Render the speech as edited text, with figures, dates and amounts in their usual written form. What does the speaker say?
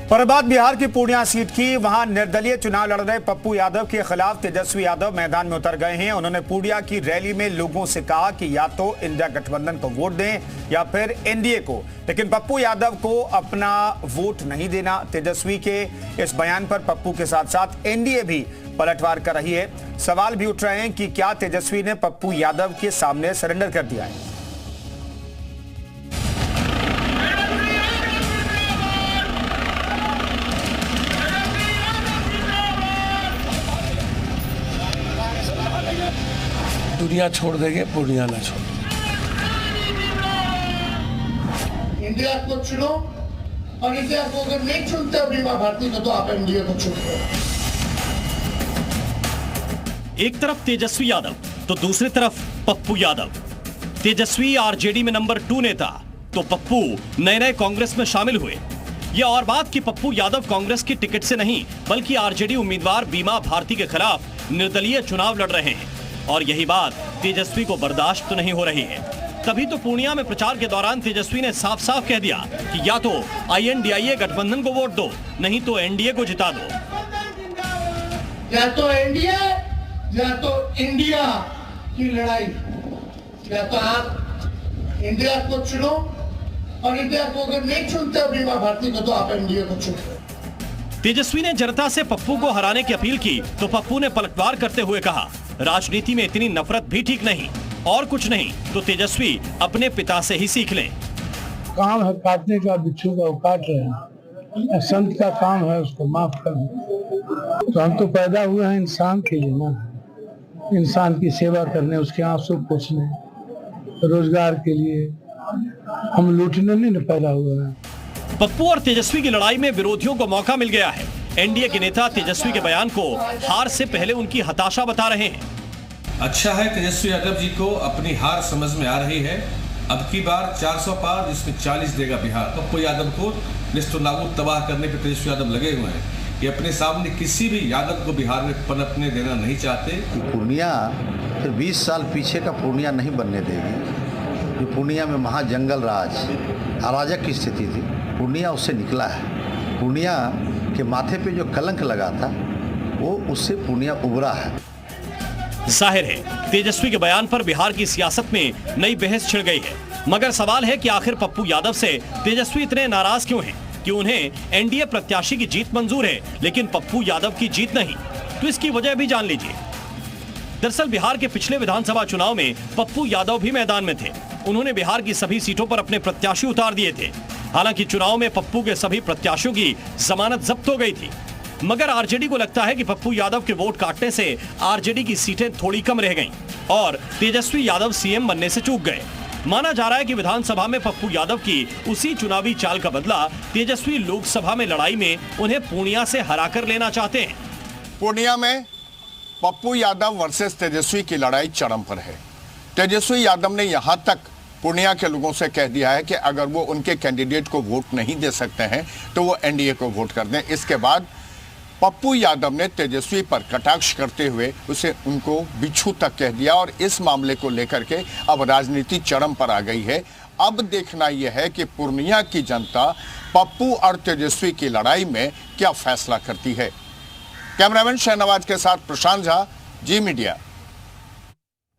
फरीदाबाद बिहार की पूर्णिया सीट की, वहां निर्दलीय चुनाव लड़ रहे पप्पू यादव के खिलाफ तेजस्वी यादव मैदान में उतर गए हैं। उन्होंने पूर्णिया की रैली में लोगों से कहा कि या तो इंडिया गठबंधन को वोट दें या फिर एनडीए को, लेकिन पप्पू यादव को अपना वोट नहीं देना। तेजस्वी के इस बयान पर पप्पू के साथ साथ एनडीए भी पलटवार कर रही है। सवाल भी उठ रहे हैं कि क्या तेजस्वी ने पप्पू यादव के सामने सरेंडर कर दिया है। दुनिया छोड़ देंगे, पूर्णिया ना छोड़। इंडिया को चुनो, और इंडिया को अगर नहीं चुनते बीमा भारती को, तो आप एनडीए को चुनो। एक तरफ तेजस्वी यादव तो दूसरी तरफ पप्पू यादव। तेजस्वी आरजेडी में नंबर 2 नेता, तो पप्पू नए कांग्रेस में शामिल हुए। यह और बात कि पप्पू यादव कांग्रेस की टिकट से नहीं बल्कि आरजेडी उम्मीदवार बीमा भारती के खिलाफ निर्दलीय चुनाव लड़ रहे हैं, और यही बात तेजस्वी को बर्दाश्त तो नहीं हो रही है। तभी तो पूर्णिया में प्रचार के दौरान तेजस्वी ने साफ साफ कह दिया कि या तो आईएनडीआईए गठबंधन को वोट दो, नहीं तो एनडीए को जिता दो। या तो एनडीए या तो इंडिया की लड़ाई, या तो आप इंडिया को चुनो, और इंडिया को अगर नहीं चुनते बीमा भारती को, तो आप एनडीए को चुनो। तेजस्वी ने जनता से पप्पू को हराने की अपील की तो पप्पू ने पलटवार करते हुए कहा, राजनीति में इतनी नफरत भी ठीक नहीं, और कुछ नहीं तो तेजस्वी अपने पिता से ही सीख लें। काम है काटने का, बिच्छू का वो काट रहे हैं। संत का काम है उसको माफ करना। तो हम तो पैदा हुए हैं इंसान के लिए ना, इंसान की सेवा करने, उसके आंसू पोंछने, रोजगार के लिए। हम लूटने नहीं पैदा हुए हैं। पप्पू और तेजस्वी की लड़ाई में विरोधियों को मौका मिल गया है। एनडीए के नेता तेजस्वी के बयान को हार से पहले उनकी हताशा बता रहे हैं। अच्छा है तेजस्वी यादव जी को अपनी हार समझ में आ रही है। अब की बार 400 पार, जिसमें 40 देगा बिहार। पप्पू यादव को निस्तनाबूद तबाह करने पर तेजस्वी यादव लगे हुए हैं। ये अपने सामने किसी भी यादव को बिहार में पनपने देना नहीं चाहते। पूर्णिया फिर 20 साल पीछे का पूर्णिया नहीं बनने देगी। पूर्णिया में महाजंगल राज, अराजक की स्थिति थी, पूर्णिया उससे निकला है। पूर्णिया के माथे पे जो कलंक लगा था, वो उससे पूर्णिया उबरा है। जाहिर है तेजस्वी के बयान पर बिहार की सियासत में नई बहस छिड़ गई है, मगर सवाल है कि आखिर पप्पू यादव से तेजस्वी इतने नाराज क्यों हैं कि उन्हें एनडीए प्रत्याशी की जीत मंजूर है लेकिन पप्पू यादव की जीत नहीं। तो इसकी वजह भी जान लीजिए। दरअसल बिहार के पिछले विधानसभा चुनाव में पप्पू यादव भी मैदान में थे। उन्होंने बिहार की सभी सीटों पर अपने प्रत्याशी उतार दिए थे। हालांकि चुनाव में पप्पू के सभी प्रत्याशियों की जमानत जब्त हो गई थी, मगर आरजेडी को लगता है कि पप्पू यादव के वोट काटने से आरजेडी की सीटें थोड़ी कम रह गईं और तेजस्वी यादव सीएम बनने से चूक गए। माना जा रहा है कि विधानसभा में पप्पू यादव की उसी चुनावी चाल का बदला तेजस्वी लोकसभा में लड़ाई में उन्हें पूर्णिया से हराकर लेना चाहते हैं। पूर्णिया में पप्पू यादव वर्सेस तेजस्वी की लड़ाई चरम पर है। तेजस्वी यादव ने यहां तक पूर्णिया के लोगों से कह दिया है कि अगर वो उनके कैंडिडेट को वोट नहीं दे सकते हैं तो वो एनडीए को वोट कर दें। इसके बाद पप्पू यादव ने तेजस्वी पर कटाक्ष करते हुए उसे उनको बिच्छू तक कह दिया, और इस मामले को लेकर के अब राजनीति चरम पर आ गई है। अब देखना यह है कि पूर्णिया की जनता पप्पू और तेजस्वी की लड़ाई में क्या फैसला करती है। कैमरामैन शहनवाज के साथ प्रशांत झा, जी मीडिया।